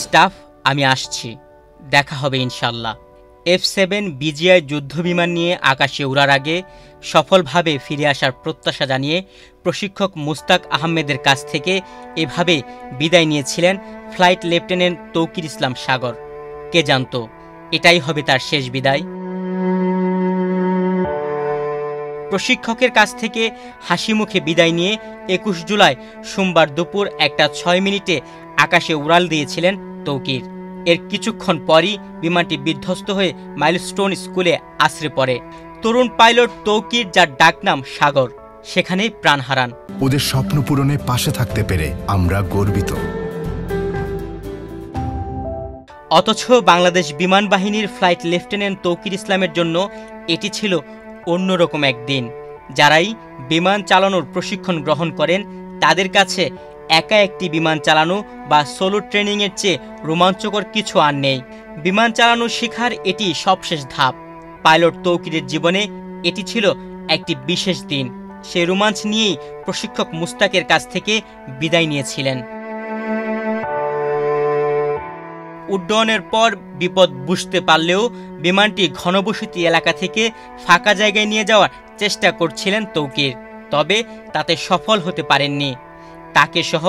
Staff, আমি আসছি, দেখা হবে ইনশাল্লাহ। F7 বিজিআই যুদ্ধবিমান নিয়ে আকাশে উড়ার আগে সফলভাবে ফিরে আসার প্রত্যাশা জানিয়ে প্রশিক্ষক মুস্তাক আহমেদের কাছ থেকে এভাবে বিদায় নিয়েছিলেন ফ্লাইট লেফটেন্যান্ট তৌকির ইসলাম সাগর। কে জানত এটাই হবে তার শেষ বিদায়। প্রশিক্ষকের কাছ থেকে হাসি মুখে বিদায় নিয়ে ২১ জুলাই সোমবার দুপুর ১টা ৬ আকাশে উড়াল দিয়েছিলেন তৌকির। এর কিছুক্ষণ পরই বিমানটি বিধ্বস্ত হয়ে মাইলস্টোন স্কুলে আছড়ে পড়ে। তরুণ পাইলট তৌকির, যার ডাকনাম সাগর, সেখানেই প্রাণ হারান। ওদের স্বপ্ন পূরণে পাশে থাকতে পেরে আমরা গর্বিত। অথচ বাংলাদেশ বিমান বাহিনীর ফ্লাইট লেফটেন্যান্ট তৌকির ইসলামের জন্য এটি ছিল অন্যরকম একদিন। যারাই বিমান চালানোর প্রশিক্ষণ গ্রহণ করেন তাদের কাছে একা একটি বিমান চালানো বা সোলো ট্রেনিংয়ের চেয়ে রোমাঞ্চকর কিছু আর নেই। বিমান চালানো শেখার এটি সবশেষ ধাপ। পাইলট তৌকিরের জীবনে এটি ছিল একটি বিশেষ দিন। সে রোমাঞ্চ নিয়েই প্রশিক্ষক মুস্তাকের কাছ থেকে বিদায় নিয়েছিলেন। উড্ডয়নের পর বিপদ বুঝতে পারলেও বিমানটি ঘনবসতি এলাকা থেকে ফাঁকা জায়গায় নিয়ে যাওয়ার চেষ্টা করছিলেন তৌকির, তবে তাতে সফল হতে পারেননি। তাকে সহ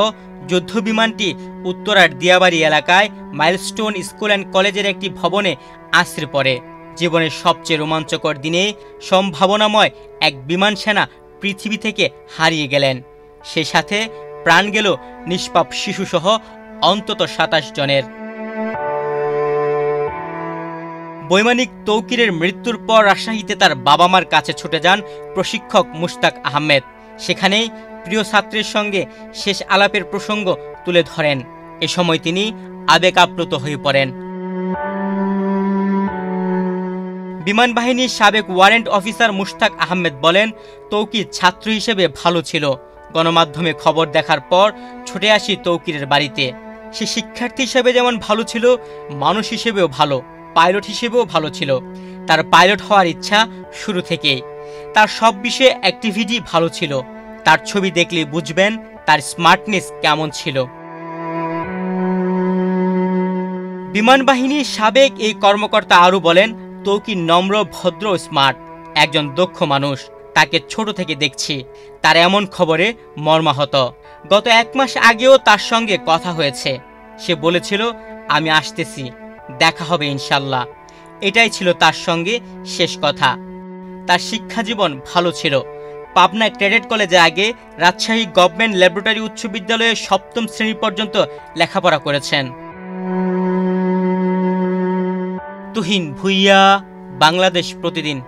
যুদ্ধ বিমানটি উত্তরার দিয়াবাড়ি এলাকায় মাইলস্টোন স্কুল অ্যান্ড কলেজের একটি ভবনে আছড়ে পড়ে। জীবনের সবচেয়ে রোমাঞ্চকর দিনে সম্ভাবনাময় এক বিমান সেনা পৃথিবী থেকে হারিয়ে গেলেন। সে সাথে প্রাণ গেল নিষ্পাপ শিশুসহ অন্তত ২৭ জনের। বৈমানিক তৌকিরের মৃত্যুর পর রাজশাহীতে তার বাবা মার কাছে ছুটে যান প্রশিক্ষক মুস্তাক আহমেদ। সেখানেই প্রিয় ছাত্রের সঙ্গে শেষ আলাপের প্রসঙ্গ তুলে ধরেন। এ সময় তিনি আবেগ আপ্লুত হয়ে পড়েন। বিমান বাহিনীর সাবেক ওয়ারেন্ট অফিসার মুস্তাক আহমেদ বলেন, তৌকির ছাত্র হিসেবে ভালো ছিল। গণমাধ্যমে খবর দেখার পর ছুটে আসি তৌকিরের বাড়িতে। সে শিক্ষার্থী হিসেবে যেমন ভালো ছিল, মানুষ হিসেবেও ভালো, পাইলট হিসেবেও ভালো ছিল। তার পাইলট হওয়ার ইচ্ছা শুরু থেকেই। তার সব বিষয়ে অ্যাক্টিভিটি ভালো ছিল। তার ছবি দেখলে বুঝবেন তার স্মার্টনেস কেমন ছিল। বিমান বাহিনীর সাবেক এই কর্মকর্তা আরও বলেন, তৌকির নম্র, ভদ্র, স্মার্ট, একজন দক্ষ মানুষ। তাকে ছোট থেকে দেখছি। তার এমন খবরে মর্মাহত। গত ১ মাস আগেও তার সঙ্গে কথা হয়েছে। সে বলেছিল, আমি আসতেছি, দেখা হবে ইনশাল্লাহ। এটাই ছিল তার সঙ্গে শেষ কথা। তার শিক্ষা জীবন ভালো ছিল। পাবনা ক্যাডেট কলেজে আগে রাজশাহী গভর্নমেন্ট ল্যাবরেটরি উচ্চ বিদ্যালয়ে ৭ম শ্রেণী পর্যন্ত লেখাপড়া করেছেন। তুহিন ভুইয়া, বাংলাদেশ প্রতিদিন।